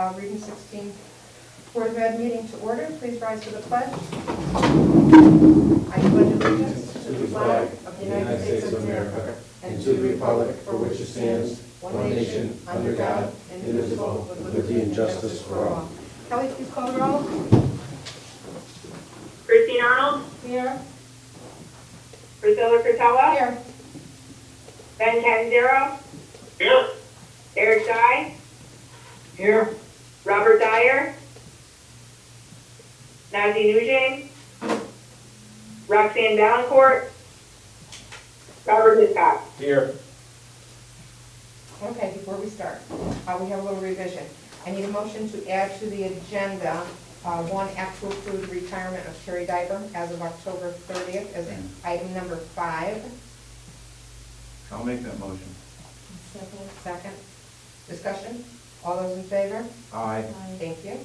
Reading 16, Board of Ed meeting to order. Please rise to the pledge. I pledge allegiance to the flag of the United States of America and to the republic for which it stands, one nation, under God, indivisible, with liberty and justice for all. Kelly, please call the roll. Christine Arnold, Here. Priscilla Cretella, Here. Ben Canzero, Here. Eric Dye, Here. Robert Dyer, Nazi Nugent, Roxanne Valancourt, Robert Hiscock. Here. Okay, before we start, we have a little revision. I need a motion to add to the agenda one act to approve the retirement of Sherry Diver as of October 30th as item number 5. I'll make that motion. Second. Discussion? All those in favor? Aye. Thank you.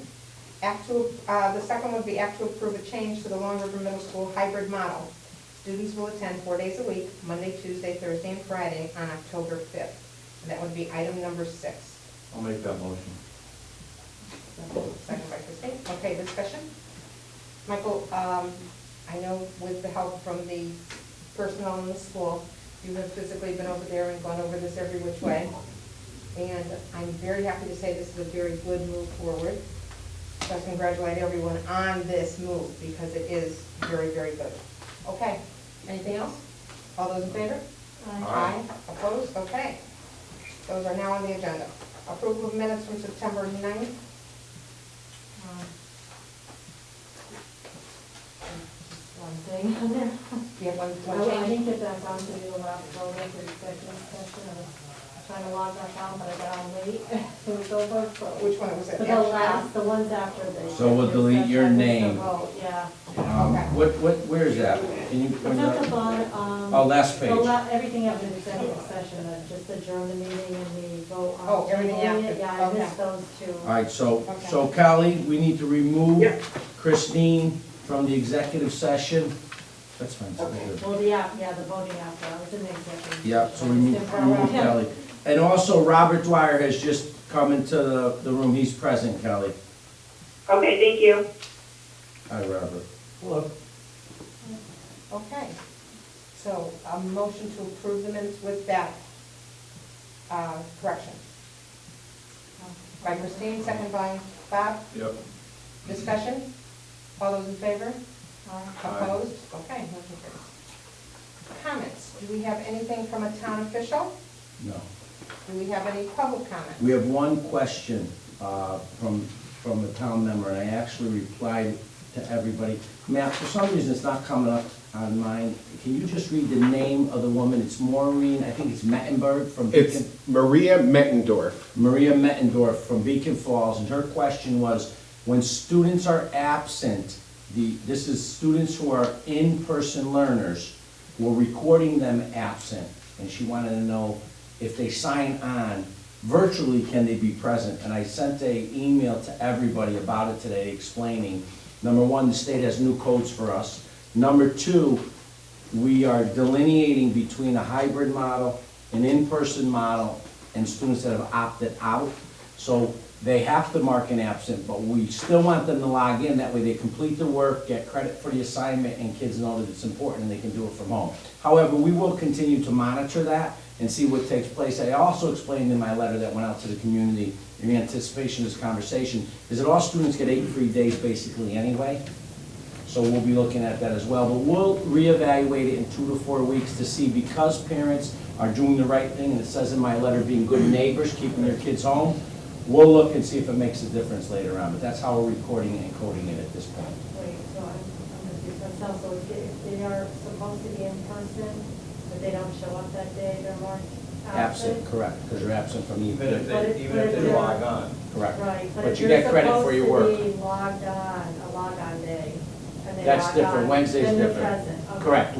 The second would be act to approve a change to the Long River Middle School hybrid model. Students will attend 4 days a week, Monday, Tuesday, Thursday, and Friday on October 5th. And that would be item number 6. I'll make that motion. Second by Christine. Okay, discussion? Michael, I know with the help from the personnel in the school, you have physically been over there and gone over this every which way. And I'm very happy to say this is a very good move forward. So I congratulate everyone on this move because it is very, very good. Okay, anything else? All those in favor? Aye. Opposed? Okay. Those are now on the agenda. Approval of minutes from September 9th. One thing on there. You have one I change? didn't get back on to the last program for executive session. I was trying to log back on, but I got on late. It was over, so. Which one was it? But the last, the ones after the. So we'll delete your name. Oh, yeah. Okay. Where is that? Can you It's bring at the that? bottom, Oh, last page. everything after the executive session, just adjourn the meeting and the vote on. Oh, everything tabling after. it. Yeah, I Okay. missed those two. All right, so Okay. Kelly, we need to remove Yep. Christine from the executive session. That's fine. so good. Well, the voting after, I was in the executive. Yeah, so session. I remove just didn't remove vote. Kelly. And also, Robert Dwyer has just come into the room. He's present, Kelly. Okay, thank you. Hi, Robert. Hello. Okay. So a motion to approve the minutes with that correction. By Christine, second by Bob. Yep. Discussion? All those in favor? Aye. Opposed? Okay, motion carries. Comments? Do we have anything from a town official? No. Do we have any public comment? We have one question from a town member, and I actually replied to everybody. Matt, for some reason, it's not coming up on mine. Can you just read the name of the woman? It's Maureen, I think it's Mettenberg from It's Beacon. Maria Mettendorf. Maria Mettendorf from Beacon Falls, and her question was, when students are absent, this is students who are in-person learners, we're recording them absent, and she wanted to know if they sign on virtually, can they be present? And I sent an email to everybody about it today explaining, number one, the state has new codes for us. Number two, we are delineating between a hybrid model, an in-person model, and students that have opted out. So they have to mark an absent, but we still want them to log in. That way they complete the work, get credit for the assignment, and kids know that it's important and they can do it from home. However, we will continue to monitor that and see what takes place. I also explained in my letter that went out to the community in anticipation of this conversation, is that all students get 8 free days basically anyway. So we'll be looking at that as well. But we'll reevaluate it in 2 to 4 weeks to see, because parents are doing the right thing, and it says in my letter, being good neighbors, keeping their kids home, we'll look and see if it makes a difference later on. But that's how we're recording and coding it at this point. Wait, so I'm confused myself, so if they are supposed to be in person, but they don't show up that day, they're marked Absent, correct, because you're absent from the Even if But they, if- even but if if they they're- log on. correct. Right, but But if you you're get credit for your work. supposed to be logged on, a logon day, and they That's log different. on, Wednesday's then they're different. present. Okay. Correct.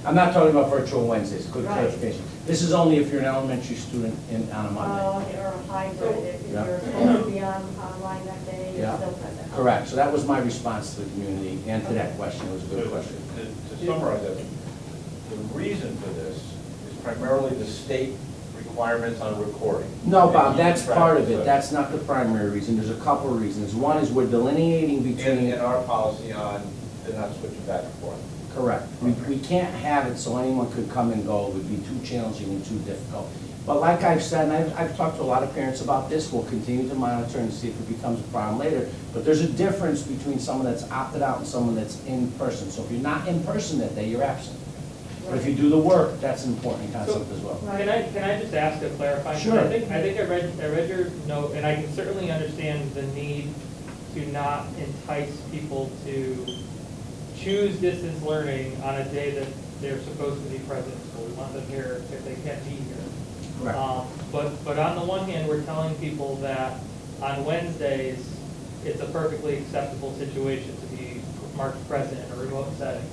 I'm not talking about virtual Wednesdays, good Right. clarification. This is only if you're an elementary student on a Monday. Oh, okay, or a hybrid, if Yeah. you're supposed to be online that day, you're Yeah. still present. Correct, so that was my response to the community and to that question. It was a So good question. to summarize it, the reason for this is primarily the state requirements on recording. No, Bob, And that's keeping part track of it, that's not the primary reason, there's a couple of reasons. One is we're delineating between. In our policy on, they're not switching back and forth. Correct. We can't have it so anyone could come and go, it would be too challenging and too difficult. But like I've said, and I've talked to a lot of parents about this, we'll continue to monitor and see if it becomes a problem later. But there's a difference between someone that's opted out and someone that's in person. So if you're not in person that day, you're absent. But if you do the work, that's an important concept as well. Can I just ask to clarify? Sure. I think I read your note, and I can certainly understand the need to not entice people to choose distance learning on a day that they're supposed to be present. So we want them here if they can't be here. Correct. But on the one hand, we're telling people that on Wednesdays, it's a perfectly acceptable situation to be marked present in a remote setting.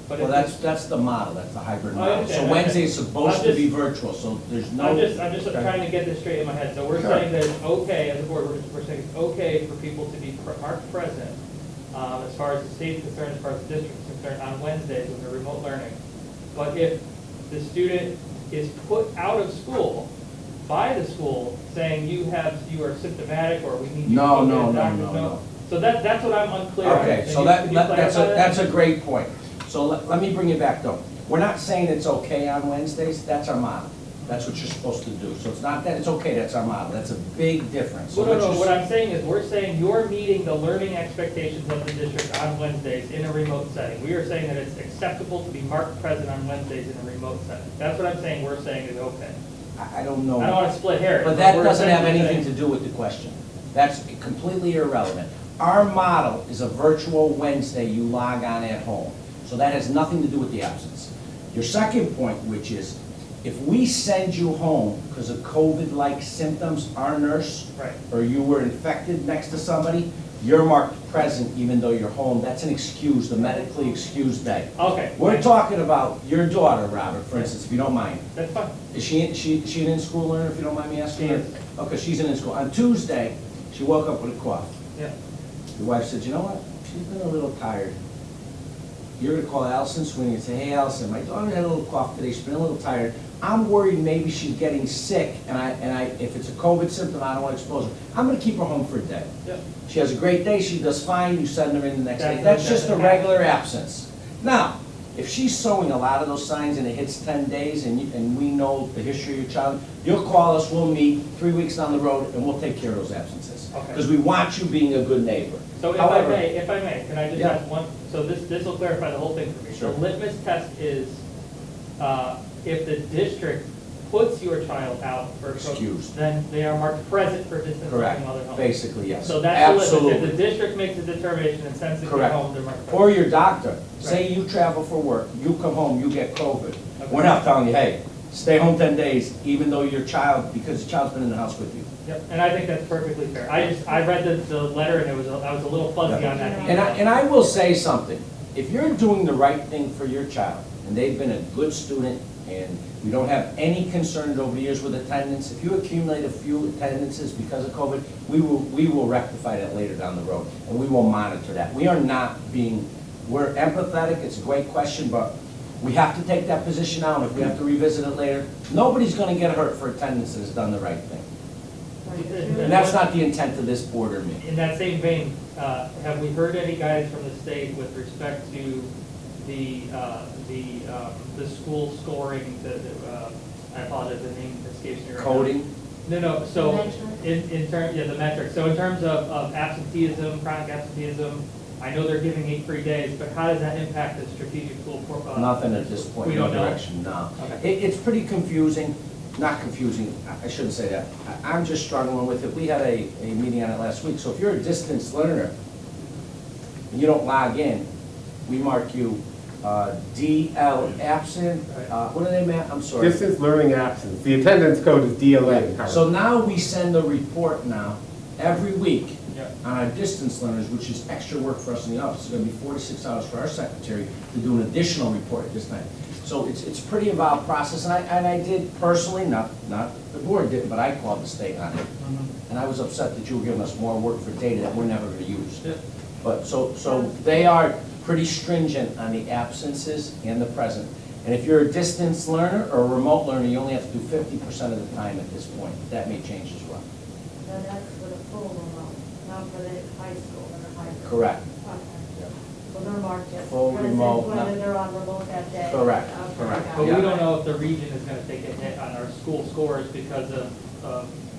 But Well, if that's the model, that's the hybrid I model. understand. So Wednesday's supposed I'm to be just- virtual, so there's no. I'm just trying to get this straight in my head. So we're Sure. saying that it's okay, as a board, we're saying it's okay for people to be marked present, as far as the state's concerned, as far as the district's concerned, on Wednesdays when they're remote learning. But if the student is put out of school by the school saying you are symptomatic or we need you to No, go get no, a no, doctor's no, note. no. So that's what I'm unclear on. Okay, Can so you- can you clarify that? that's a great point. So let me bring it back though. We're not saying it's okay on Wednesdays, that's our model. That's what you're supposed to do. So it's not that it's okay, that's our model. That's a big difference. So Well, no, let's no, just- what I'm saying is, we're saying you're meeting the learning expectations of the district on Wednesdays in a remote setting. We are saying that it's acceptable to be marked present on Wednesdays in a remote setting. That's what I'm saying, we're saying is okay. I don't know. I don't want to split hairs. But that we're doesn't have essentially anything to saying- do with the question. That's completely irrelevant. Our model is a virtual Wednesday, you log on at home. So that has nothing to do with the absence. Your second point, which is, if we send you home because of COVID-like symptoms, our nurse, Right. or you were infected next to somebody, you're marked present even though you're home. That's an excuse, the medically excused day. Okay. We're fine. talking about your daughter, Robert, for instance, if you don't mind. That's fine. Is she an in-school learner, if you don't mind me asking? She is. Okay, she's an in-school. On Tuesday, she woke up with a cough. Yeah. Your wife said, you know what, she's been a little tired. You're gonna call Allison Sweeney and say, hey, Allison, my daughter had a little cough today, she's been a little tired. I'm worried maybe she's getting sick, and if it's a COVID symptom, I don't want to expose her. I'm gonna keep her home for a day. Yep. She has a great day, she does fine, you send her in the next day. That's That's just a an regular absence. Now, if she's showing a lot of those signs and it hits 10 days and we know the history of your child, you'll call us, we'll meet 3 weeks down the road and we'll take care of those absences. Okay. Because we want you being a good neighbor. So However- if I may, can I just Yeah. ask one, so this will clarify the whole thing for me. Sure. The litmus test is, if the district puts your child out for COVID, Excused. then they are marked present for distance Correct, learning while they're home. basically, yes. So that's the litmus. If Absolutely. the district makes a determination and sends the kid Correct. home, they're marked present. Or your doctor, say Right. you travel for work, you come home, you get COVID. Okay. We're not telling you, hey, stay home 10 days, even though your child, because the child's been in the house with you. Yep, and I think that's perfectly fair. I read the letter and I was a little fuzzy Yeah. on that. And I will say something, if you're doing the right thing for your child, and they've been a good student, and we don't have any concerns over the years with attendance, if you accumulate a few attendances because of COVID, we will rectify that later down the road, and we will monitor that. We are not being, we're empathetic, it's a great question, but we have to take that position now, and if we have to revisit it later, nobody's gonna get hurt for attendance that has done the right thing. And that's not the intent of this board or me. In that same vein, have we heard any guidance from the state with respect to the school scoring, I apologize, the name escapes me right now. Coding, No, so, Metric? in terms, yeah, the metrics, so in terms of absenteeism, chronic absenteeism, I know they're giving 8 free days, but how does that impact the strategic school? nothing at this point, We no don't know? direction, no. Okay. It's pretty confusing, not confusing, I shouldn't say that. I'm just struggling with it. We had a meeting on it last week, so if you're a distance learner and you don't log in, we mark you DL absent, what are they, Matt? I'm sorry. Distance learning absence. The attendance code is DLA. currently. So now we send a report now, every week, Yeah. on our distance learners, which is extra work for us in the office. It's gonna be 46 hours for our secretary to do an additional report at this time. So it's a pretty involved process, and I did personally, not the board didn't, but I called the state on it. And I was upset that you were giving us more work for data that we're never gonna use. Yeah. But, so they are pretty stringent on the absences and the present. And if you're a distance learner or a remote learner, you only have to do 50% of the time at this point. That may change as well. Now that's for the full remote, not for the high school or hybrid. Correct. Okay. So they're marked as Full present remote, whether not- they're on remote that day. Correct, Okay, correct. got But it. we don't know if the region is gonna take a hit on our school scores because of,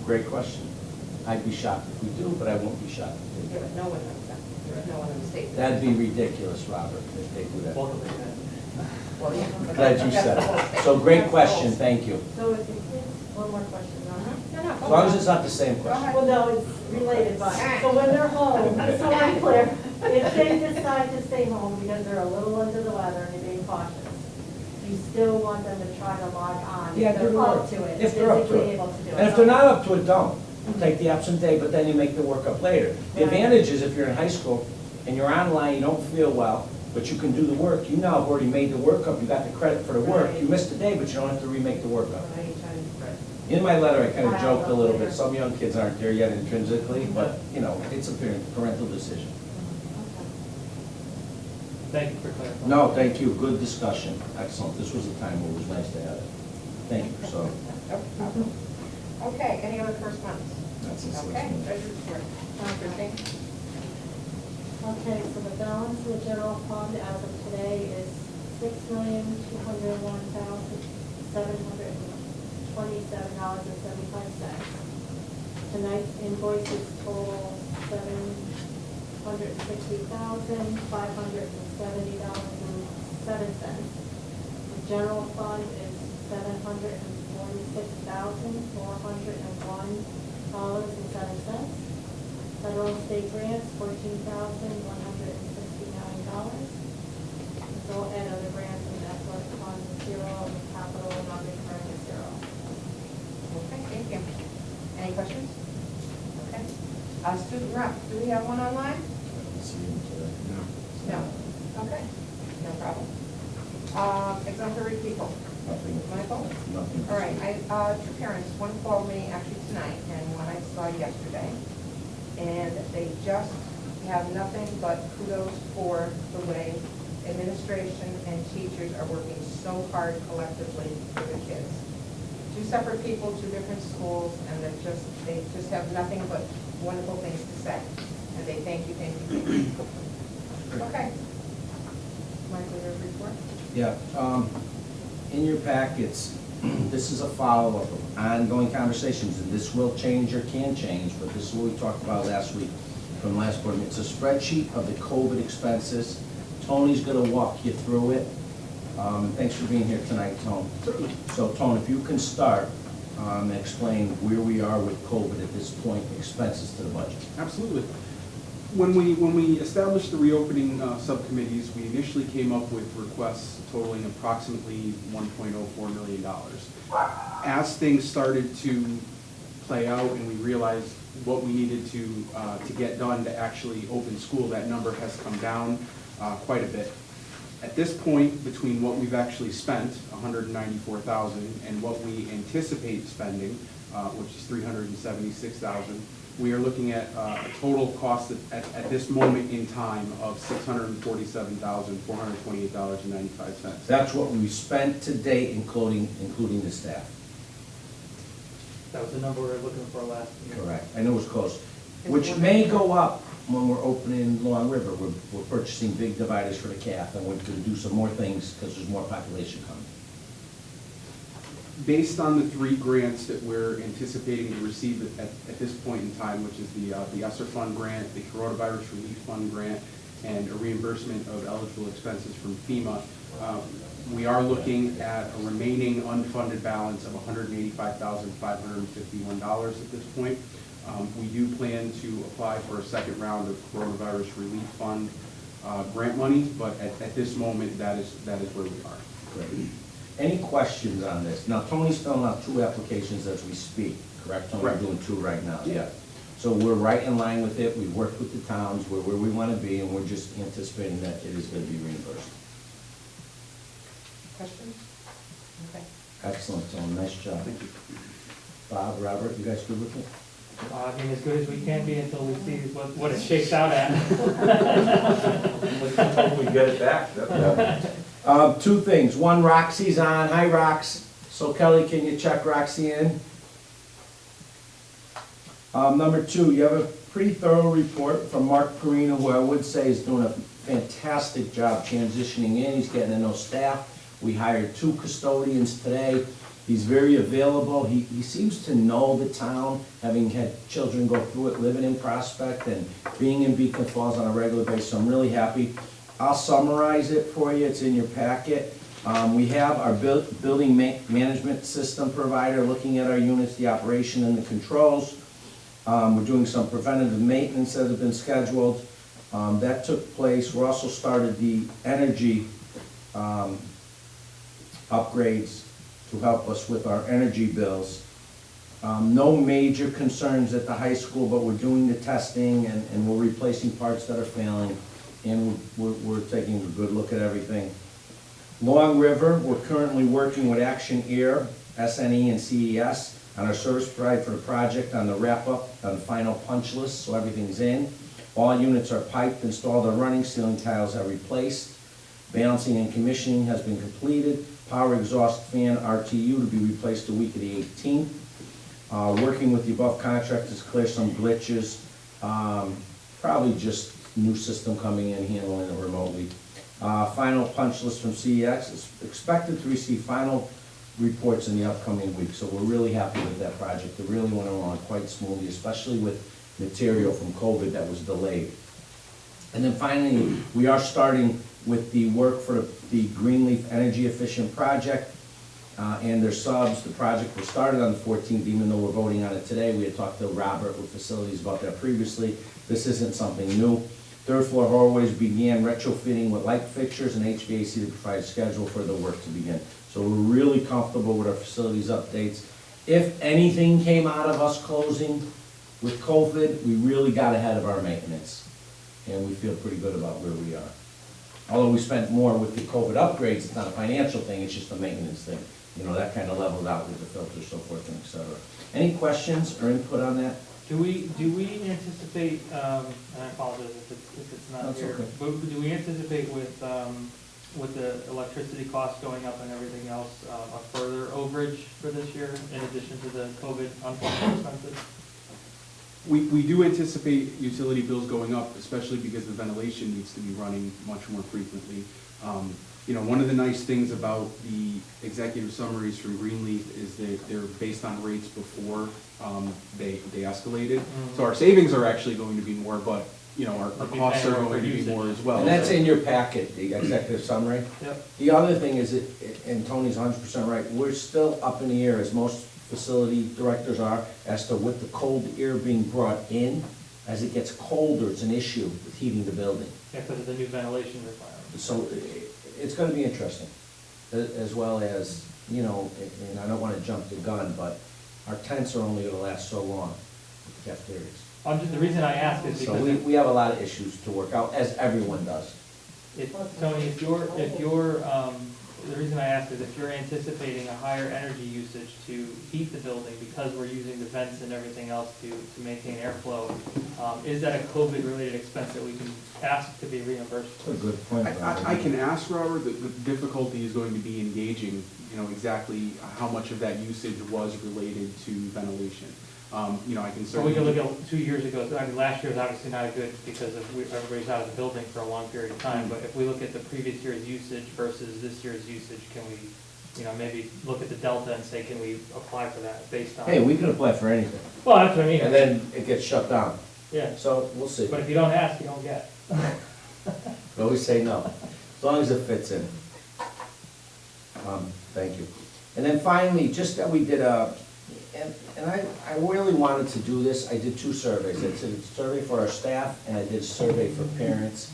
Great question. I'd be shocked if we do, but I won't be shocked if we Yeah, do. but no one knows that. There's no one in the state. That'd be ridiculous, Robert, if they do that. both of them. Well, yeah. but Glad you that's said the whole it. state. So great That's the question, whole state. thank you. So if the kids, one more question, No, no? no, As long as it's not the same Go question. ahead. Well, no, it's related, but, so when they're home, just so I'm clear, if they decide to stay home because they're a little under the weather and they're being cautious, you still want them to try to log on Yeah, if do the they're up work. to it, If they're up to physically it. able to do it. And if they're not up to it, don't. Take the absent day, but then you make the work up later. The Right. advantage is if you're in high school and you're online, you don't feel well, but you can do the work, you now have already made the work up, you got the credit for the work. Right. You missed a day, but you don't have to remake the work up. Right, right. In my letter, I kind of Wow, joked a little bit, later. some young kids aren't there yet intrinsically, but, you know, it's a parental decision. Thank you for clarifying. No, thank you, good discussion, excellent, this was a time where it was nice to have it. Thank you, so, Okay, any other correspondence? that's it. Okay, treasurer's report. Christine? Okay, so the balance of the general fund as of today is $6,201,727.75. Tonight's invoices total $760,570.07. The general fund is $746,401.07. Federal and state grants, $14,169. So we'll add other grants and that's what fund is zero, and capital and non-recurring is zero. Okay, thank you. Any questions? Okay. Student rep, do we have one online? No. Okay, no problem. Exemplary people. Nothing. Michael? Nothing. All right, two parents, one called me actually tonight and one I saw yesterday. And they just have nothing but kudos for the way administration and teachers are working so hard collectively for the kids. Two separate people, two different schools, and they just have nothing but wonderful things to say. And they thank you, thank you, thank you. Okay. Michael, your report? Yeah, in your packets, this is a follow-up of ongoing conversations, and this will change or can change, but this is what we talked about last week from last board meeting. It's a spreadsheet of the COVID expenses. Tony's gonna walk you through it. And thanks for being here tonight, Tony. So, Tony, if you can start, and explain where we are with COVID at this point, expenses to the budget. Absolutely. When we established the reopening subcommittees, we initially came up with requests totaling approximately $1.04 million. As things started to play out and we realized what we needed to get done to actually open school, that number has come down quite a bit. At this point, between what we've actually spent, $194,000, and what we anticipate spending, which is $376,000, we are looking at a total cost at this moment in time of $647,428.95. That's what we spent to date, including the staff. That was the number we were looking for last year. Correct. I know it's close, which may go up when we're opening Long River. We're purchasing big dividers for the calf, and we're gonna do some more things because there's more population coming. Based on the 3 grants that we're anticipating to receive at this point in time, which is the ESSER Fund grant, the Coronavirus Relief Fund grant, and a reimbursement of eligible expenses from FEMA, we are looking at a remaining unfunded balance of $185,551 at this point. We do plan to apply for a second round of Coronavirus Relief Fund grant money, but at this moment, that is where we are. Great. Any questions on this? Now, Tony's filling out 2 applications as we speak, correct? Tony, we're Correct. doing 2 right now. Yeah. So we're right in line with it. We've worked with the towns. We're where we want to be, and we're just anticipating that it is going to be reimbursed. Questions? Okay. Excellent, Tony. Nice job. Thank you. Bob, Robert, you guys good with it? I mean, as good as we can be until we see what it shakes out at. Let's hope we get it back. Two things. One, Roxy's on. Hi, Rox. So Kelly, can you check Roxy in? Number two, you have a pretty thorough report from Mark Perino, who I would say is doing a fantastic job transitioning in. He's getting to know staff. We hired 2 custodians today. He's very available. He seems to know the town, having had children go through it, living in Prospect and being in Beacon Falls on a regular basis. So I'm really happy. I'll summarize it for you. It's in your packet. We have our building management system provider looking at our units, the operation and the controls. We're doing some preventative maintenance that have been scheduled. That took place. We also started the energy upgrades to help us with our energy bills. No major concerns at the high school, but we're doing the testing and we're replacing parts that are failing, and we're taking a good look at everything. Long River, we're currently working with Action Air, SNE, and CES on our service provider for the project on the wrap-up, on the final punch list, so everything's in. All units are piped, installed, are running, ceiling tiles are replaced. Balancing and commissioning has been completed. Power exhaust fan RTU to be replaced the week of the 18th. Working with the above contractors to clear some glitches. Probably just new system coming in, handling it remotely. Final punch list from CEX is expected to receive final reports in the upcoming week. So we're really happy with that project. It really went along quite smoothly, especially with material from COVID that was delayed. And then finally, we are starting with the work for the Greenleaf Energy Efficient Project and their subs. The project was started on the 14th, even though we're voting on it today. We had talked to Robert with Facilities about that previously. This isn't something new. Third floor hallways began retrofitting with light fixtures and HVAC to provide a schedule for the work to begin. So we're really comfortable with our facilities updates. If anything came out of us closing with COVID, we really got ahead of our maintenance. And we feel pretty good about where we are. Although we spent more with the COVID upgrades, it's not a financial thing, it's just a maintenance thing. You know, that kind of leveled out with the filters, so forth, and et cetera. Any questions or input on that? Do we anticipate, and I apologize if it's not That's here, okay. but do we anticipate with the electricity costs going up and everything else, a further overage for this year in addition to the COVID unforeseen expenses? We do anticipate utility bills going up, especially because the ventilation needs to be running much more frequently. You know, one of the nice things about the executive summaries from Greenleaf is that they're based on rates before they escalated. So our savings are actually going to be more, but, you know, our costs are going to be more as well. And that's in your packet, the executive summary. Yep. The other thing is, and Tony's 100% right, we're still up in the air, as most facility directors are, as to with the cold air being brought in. As it gets colder, it's an issue with heating the building. Yeah, because of the new ventilation requirements. So it's gonna be interesting, as well as, you know, and I don't wanna jump the gun, but our tents are only gonna last so long with the cafeterias. The reason I ask is So because we have a lot of issues to work out, as everyone does. Tony, the reason I ask is if you're anticipating a higher energy usage to heat the building because we're using the vents and everything else to maintain airflow, is that a COVID-related expense that we can ask to be reimbursed? That's a good point. I can ask Robert, the difficulty is going to be engaging, you know, exactly how much of that usage was related to ventilation. You know, I can So we certainly. can look at 2 years ago. I mean, last year was obviously not good because everybody's out of the building for a long period of time. But if we look at the previous year's usage versus this year's usage, can we, you know, maybe look at the delta and say, can we apply for that based on? Hey, we can apply for anything, Well, that's what I mean. and then it gets shut down. Yeah, So we'll see. but if you don't ask, you don't get. We always say no, as long as it fits in. Thank you. And then finally, just that we did and I really wanted to do this. I did 2 surveys. I did a survey for our staff, and I did a survey for parents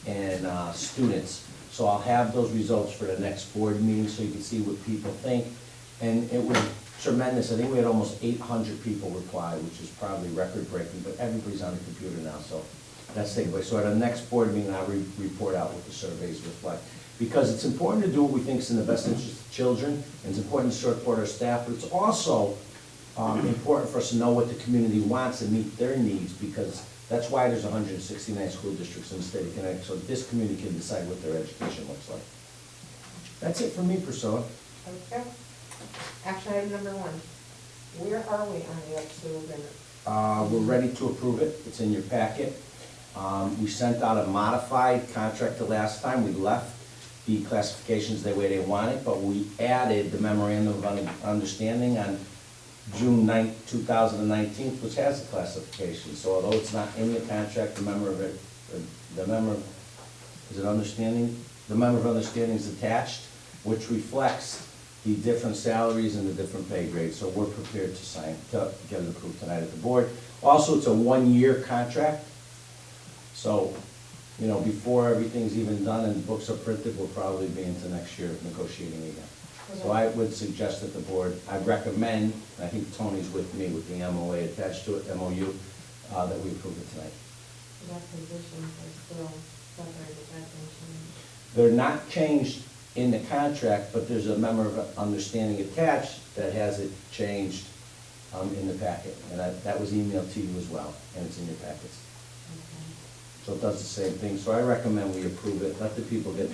and students. So I'll have those results for the next board meeting, so you can see what people think. And it was tremendous. I think we had almost 800 people reply, which is probably record-breaking, but everybody's on the computer now, so that's taking place. So at our next board meeting, I'll report out what the surveys reflect. Because it's important to do what we think is in the best interest of children, and it's important to support our staff, but it's also important for us to know what the community wants and meet their needs, because that's why there's 169 school districts in the state of Connecticut, so this community can decide what their education looks like. That's it for me, Priscilla. Okay. Action item number 1. Where are we on the Upsu agreement? We're ready to approve it, it's in your packet. We sent out a modified contract the last time, we left the classifications the way they wanted, but we added the memorandum of understanding on June 9th, 2019, which has the classification. So although it's not in your contract, the member of it, is it understanding? The member of understanding is attached, which reflects the different salaries and the different pay grades. So we're prepared to sign, to get it approved tonight at the board. Also, it's a 1-year contract. So, you know, before everything's even done and books are printed, we'll probably be into next year negotiating again. So I would suggest that the board, I recommend, and I think Tony's with me with the MOA attached to it, MOU, that we approve it tonight. What positions are still separated, that didn't They're not changed in the contract, but there's a member of understanding attached that has it changed in the packet. And that was emailed to you as well, and it's in your packets. change? So it does the same thing. So I recommend we approve it, let the people get,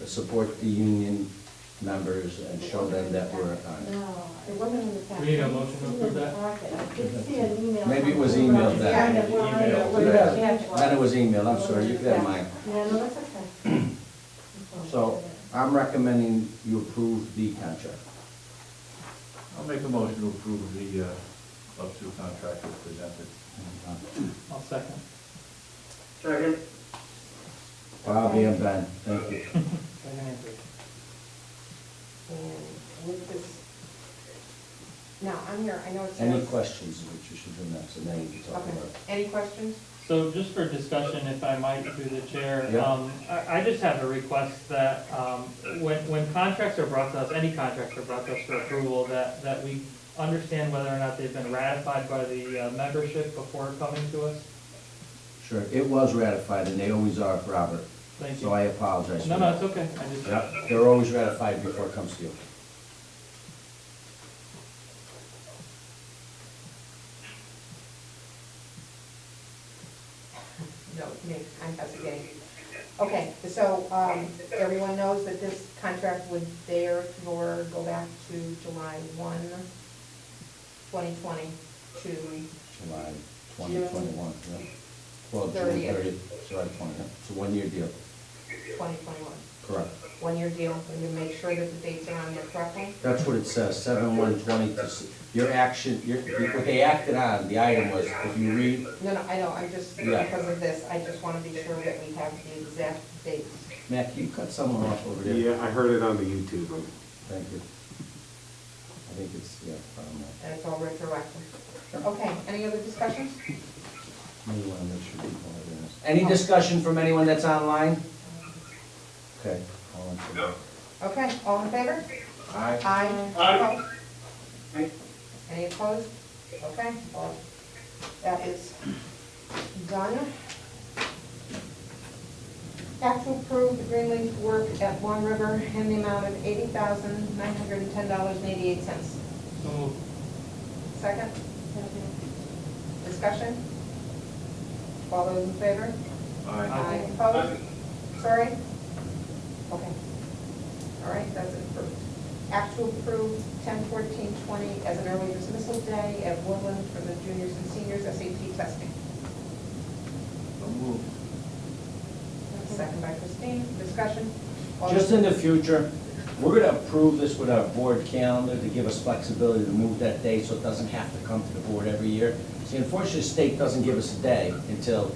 support the union members and show them that we're on. No, it wasn't in the packet. We need a motion to approve that? I did see an email. Maybe it was emailed then. Yeah, it was. Emailed. Then it was emailed, I'm sorry, you could have mine. Yeah, no, that's okay. So I'm recommending you approve the contract. I'll make a motion to approve the Upsu contract as presented. I'll second. Second. Bobby and Ben, thank you. Second and third. And with this, now, I'm here, I know it's. Any questions, which you should do next, and then you can talk Okay, about it. any questions? So just for discussion, if I might, through the chair, Yeah. I just have a request that when contracts are brought to us, any contracts are brought to us for approval, that we understand whether or not they've been ratified by the membership before coming to us. Sure, it was ratified, and they always are, Robert, Thank so you. I apologize for No, that. no, it's okay. I just, Yeah, they're always ratified before it comes to you. No, me, I'm hesitating. Okay, so, everyone knows that this contract would therefore go back to July 1, 2020 to, July 2021, yeah. Well, June 30th. 30th, July 20, yeah. It's a 1-year deal. 2021. Correct. 1-year deal, and you make sure that the dates are on there correctly? That's what it says, 7/1/20 to, your action, what they acted on, the item was, if you read, No, no, I know, I'm just, Yeah. because of this, I just want to be sure that we have the exact dates. Matt, can you cut someone off over there? Yeah, I heard it on the YouTube. Thank you. I think it's, yeah, And it's all retroactive. Okay, any other discussions? maybe want to make sure people are doing this. Any discussion from anyone that's online? Okay, all in favor? Okay, all in favor? Aye. Aye. Aye. Opposed? Any opposed? Okay, well, that is done. Actual approved Greenleaf work at One River in the amount of $80,910.88. so moved. Second? Discussion? All those in favor? Aye. Opposed? Sorry? Okay. All right, that's approved. Actual approved 10/14/20 as an early dismissal day at Woodland for the juniors and seniors SAT testing. So moved. Second by Christine. Discussion? All Just those- in the future, we're gonna approve this with our board calendar to give us flexibility to move that day so it doesn't have to come to the board every year. See, unfortunately, the state doesn't give us a day until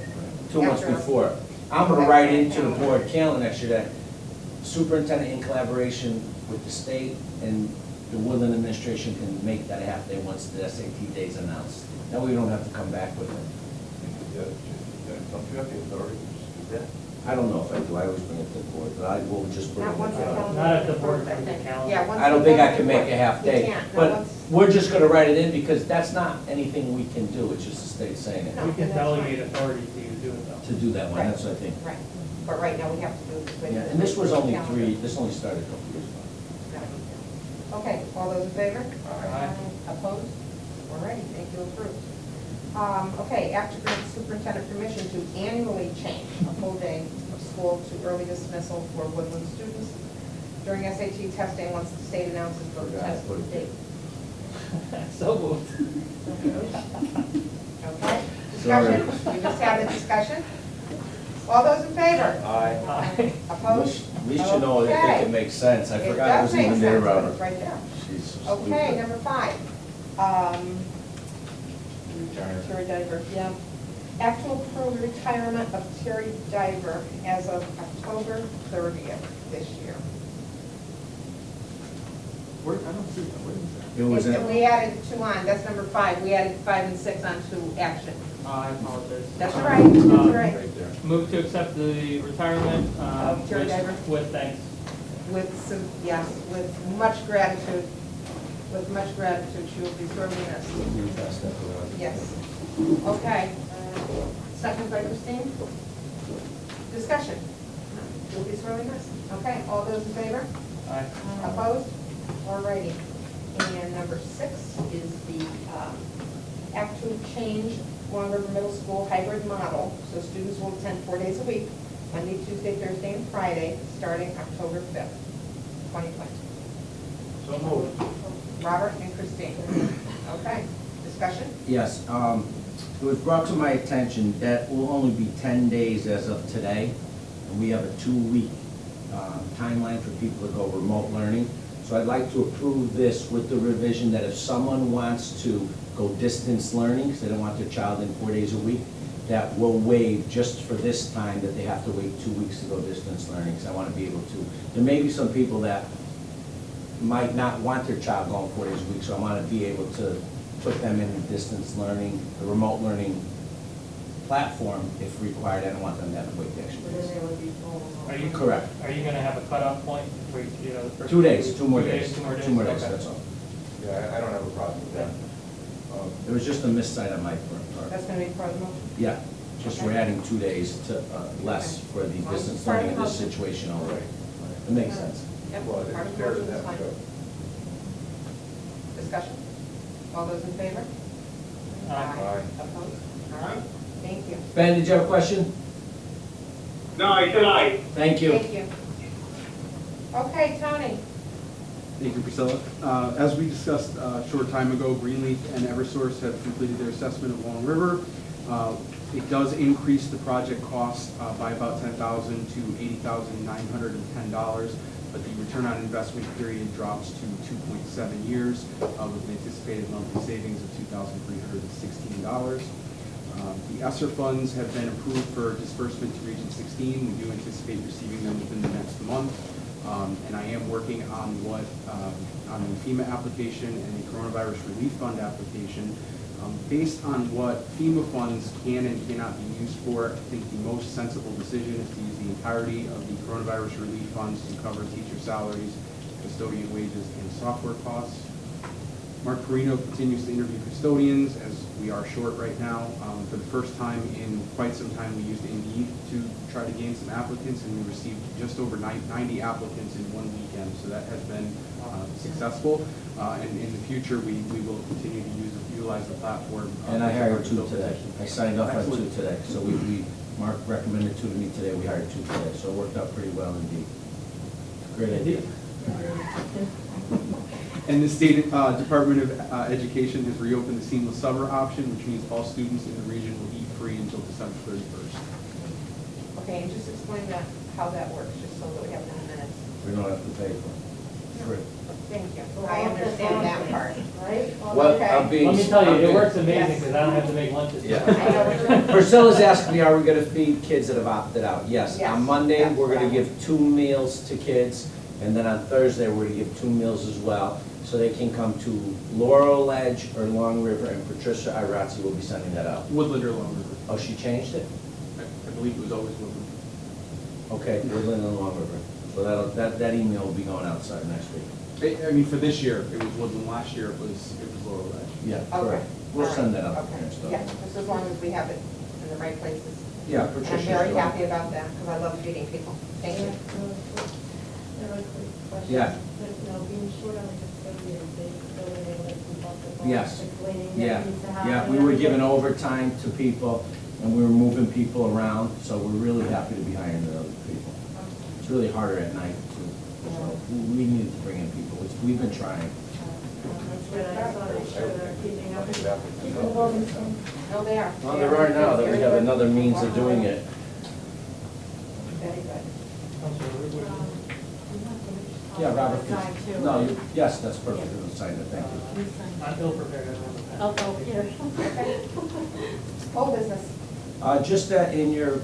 2 months After. before. I'm gonna write into the board calendar next year that superintendent in collaboration with the state and the Woodland administration can make that a half day once the SAT day is announced. Now we don't have to come back with it. Don't you have the authority to just do that? I don't know if I do, I always bring it to the board, but I will just put it Not in the once the calendar. calendar. Not if the is board approved, I approves the think. calendar. Yeah, once I don't the think I calendar can is make a approved. half You day, can't. No, but once- we're just gonna write it in because that's not anything we can do, it's just the state saying it. No. We can that's delegate fine. authority to you to do it though. To do that one, that's what I think. Right, but right now we have to do this with. Yeah, and this was only calendar. this only started a couple years ago. Okay, all those in favor? Aye. Opposed? All righty, thank you, approved. Okay, after grant superintendent permission to annually change a full day of school to early dismissal for Woodland students. during SAT testing once the state announces the test date. So moved. Okay, discussion? We just had the discussion. All those in favor? Aye. Aye. Opposed? At least you know that Okay. it makes sense. I It forgot it does was make even there, sense, but Robert. it's right there. She's so Okay, stupid. number 5. Terry Diver, yeah. Actual pro retirement of Terry Diver as of October 30th this year. Where, I don't see that, where is that? It was in, We added 2 on, that's number 5. We added 5 and 6 onto action. I apologize. That's all right, that's all right. Right there. Move to accept the retirement, Of Terry Diver? with thanks. With some, yes, with much gratitude. With much gratitude, she will be sorely missed. you pass that around. Yes. Okay. Second by Christine. Discussion. Will be sorely missed. Okay, all those in favor? Aye. Opposed? Alrighty. And number 6 is the Act 2 change Long River Middle School hybrid model. So students will attend 4 days a week, Monday, Tuesday, Thursday, and Friday, starting October 5th, 2020. So moved. Robert and Christine. Okay, discussion? Yes, it was brought to my attention that will only be 10 days as of today, and we have a 2-week timeline for people to go remote learning. So I'd like to approve this with the revision that if someone wants to go distance learning, because they don't want their child in 4 days a week, that will waive just for this time, that they have to wait 2 weeks to go distance learning, because I want to be able to. There may be some people that might not want their child going 4 days a week, so I want to be able to put them in the distance learning, the remote learning platform if required. I don't want them to have to wait the extra But then days. they would be full. Are you? Correct. Are you gonna have a cutoff point for, you know, the first? 2 days, 2 more days. 2 more days? 2 more days, Okay. that's all. Yeah, I don't have a problem with that. It was just a missight on my part. That's going to be part of the motion? Yeah, just we're adding 2 days to, less for the distance learning in this situation only. Right. It makes sense. Yep, Well, part of it's the fair to motion is them, fine. so. Discussion? All those in favor? Aye. Opposed? All right, thank you. Ben, did you have a question? No, I said aye. Thank you. Thank you. Okay, Tony. Thank you, Priscilla. As we discussed a short time ago, Greenleaf and Eversource have completed their assessment of Long River. It does increase the project cost by about $10,000 to $80,910, but the return on investment period drops to 2.7 years with an anticipated monthly savings of $2,316. The ESSER funds have been approved for disbursement to Region 16. We do anticipate receiving them within the next month. And I am working on on the FEMA application and the Coronavirus Relief Fund application. Based on what FEMA funds can and cannot be used for, I think the most sensible decision is to use the entirety of the Coronavirus Relief Funds to cover teacher salaries, custodian wages, and software costs. Mark Perino continues to interview custodians, as we are short right now. For the first time in quite some time, we used Indeed to try to gain some applicants, and we received just over 90 applicants in one weekend, so that has been successful. And in the future, we will continue to utilize the platform. And I hired 2 to fill today. positions. I signed off on 2 Excellent. today. So Mark recommended 2 to me today, we hired 2 today, so it worked out pretty well indeed. Great idea. And the State Department of Education has reopened the seamless summer option, which means all students in the region will eat free until December 31st. Okay, and just explain that, how that works, just so that we have 9 minutes. We don't have to pay for it. Free. Thank you. So I all that's understand on that there, part. Right? All Well, that- I'm being. Let me tell you, I'm it being- works amazing Yes. because I don't have to make lunches. Yeah. I know. Priscilla's asking me, are we gonna feed kids that have opted out? Yes. Yes, On Monday, that's we're what I gonna want. give 2 meals to kids, and then on Thursday, we're gonna give 2 meals as well, so they can come to Laurel Edge or Long River, and Patricia Irazzi will be sending that out. Woodland or Long River. Oh, she changed it? I believe it was always Woodland. Okay, Woodland and Long River. So that email will be going outside next week. I mean, for this year, it was Woodland. Last year, it was Laurel Edge. Yeah, Okay. correct. We'll All send right. that out to Okay. parents, though. Yeah, just as long as we have it in the right places. Yeah, And I'm Patricia's very doing it. happy about that, because I love feeding people. Thank you. There was a question. Yeah. But, you know, being short on the custodian, they still able to keep up with all Yes. the cleaning Yeah, that needs to happen. yeah, we were giving overtime to people, and we were moving people around, so we're really happy to be hiring the other people. It's really harder at night to So we needed to bring in people, we've been trying. That's good, I just want to make sure they're keeping up. Nothing about Keep the buildings clean. No, they are. Well, there are now, that we have another means of doing it. Very good. Counselor, Wood? Yeah, Robert, Sign too. no, yes, that's perfect, we'll sign it, thank you. I'm ill prepared, I don't have a pen. I'll go here. Okay. Old business. Just that in your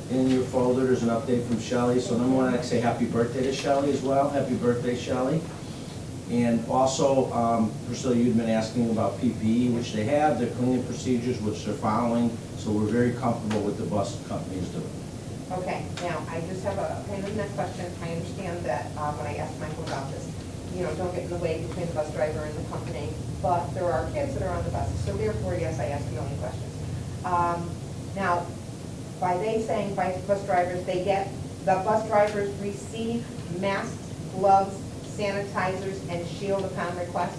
folder, there's an update from Shelley, so number one, I'd say happy birthday to Shelley as well, happy birthday, Shelley. And also, Priscilla, you'd been asking about PPE, which they have, their cleaning procedures, which they're following, so we're very comfortable with the bus company is doing. Okay, now, I just have a kind of next question. I understand that when I asked Michael about this, don't get in the way between the bus driver and the company, but there are kids that are on the buses, so therefore, yes, I asked a million questions. Now, by they saying bus drivers, the bus drivers receive masks, gloves, sanitizers, and shield upon request?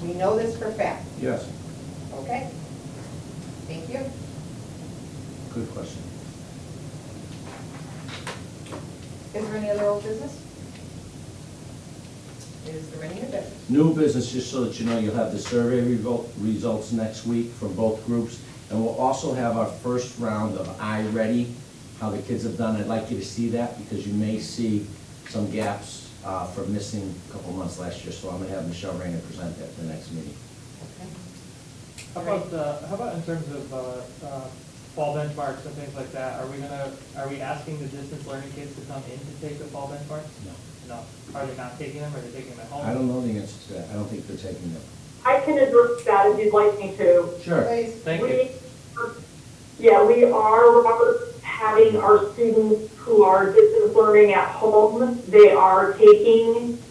We know this for a fact. Yes, Okay? Thank you. good question. Is there any other old business? Is there any new business? New business, just so that you know, you'll have the survey results next week from both groups. And we'll also have our first round of iReady, how the kids have done. I'd like you to see that because you may see some gaps for missing a couple months last year. So I'm gonna have Michelle Rayner present that at the next meeting. Okay. How about in terms of fall benchmarks and things like that? Are we asking the distance learning kids to come in to take the fall benchmarks? No. No. Are they not taking them, or are they taking them at home? I don't know the answer to that. I don't think they're taking them. I can address that if you'd like me to. Sure. Please. Thank you. Yeah, we are having our students who are distance learning at home. They are taking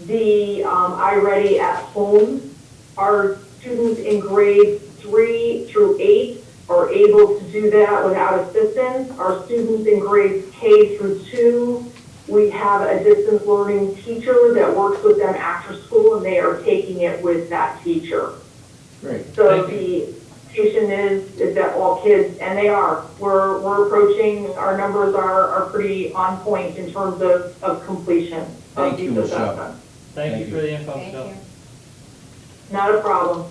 the iReady at home. Our students in grades 3 through 8 are able to do that without assistance. Our students in grades K through 2, we have a distance learning teacher that works with them after school, and they are taking it with that teacher. Great. So Thank the expectation is that all kids, and they are, we're approaching, our numbers are pretty on point in terms of completion. Thank you, these Michelle. assessments. Thank you for the info, Thank Michelle. you. Not a problem.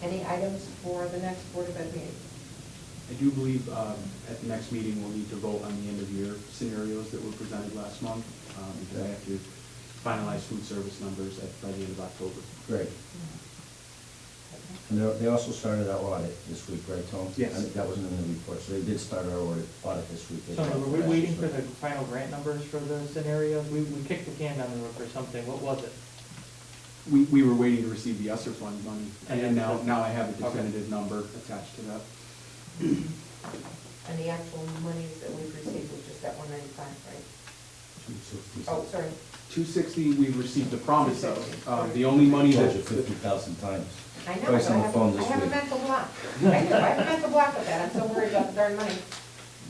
Any items for the next Board of Ed meeting? I do believe at the next meeting, we'll need to vote on the end-of-year scenarios that were presented last month, because I have to finalize food service numbers by the end of October. Great. And they also started our audit this week, right, Tom? Yes. I think that wasn't in the report, so they did start our audit this week. So were we waiting for the final grant numbers for the scenarios? We kicked the can down the road for something. What was it? We were waiting to receive the ESSER fund money, and then Okay. now I have a Okay. definitive number attached to that. And the actual monies that we've received was just that 195, right? Oh, sorry. 260, we've received the promise of. The only money Told that, you 50,000 times. I know, but Twice on the phone I this have a week. mental block. I do, I have a mental block with that. I'm so worried about the darn money.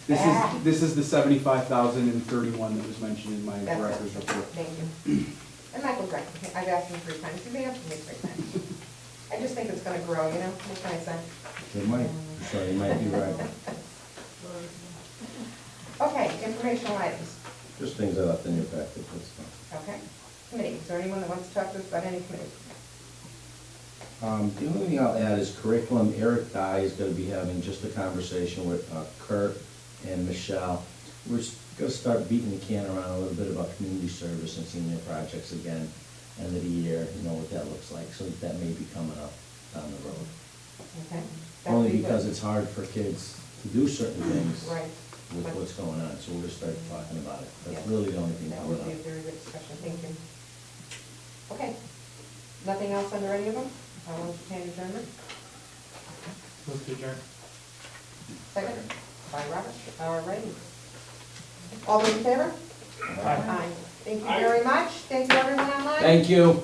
this is the 75,031 that was mentioned in my That's it. director's report. Thank you. And Michael's right. I've asked him 3 times. He's answered me 3 times. I just think it's gonna grow, What can I say? They might, so you might be right. Okay, informational items. Just things I left in your packet, that's fine. Okay. Committee. Is there anyone that wants to talk to us about any committee? The only thing I'll add is curriculum. Eric Dye is gonna be having just a conversation with Kurt and Michelle. We're gonna start beating the can around a little bit about community service and senior projects again, end of the year, what that looks like, so that may be coming up down the road. Okay. That would Only be good. because it's hard for kids to do certain things Right. with what's going on, so we're gonna start talking about it. That's Yeah. really the only thing That coming would be a up. very good discussion. Thank you. Okay. Nothing else under any of them? I will entertain adjournment. Move to adjourn. Second, by Robert. All righty. All those in favor? Aye. Thank you very much. Thank you, everyone online. Thank you.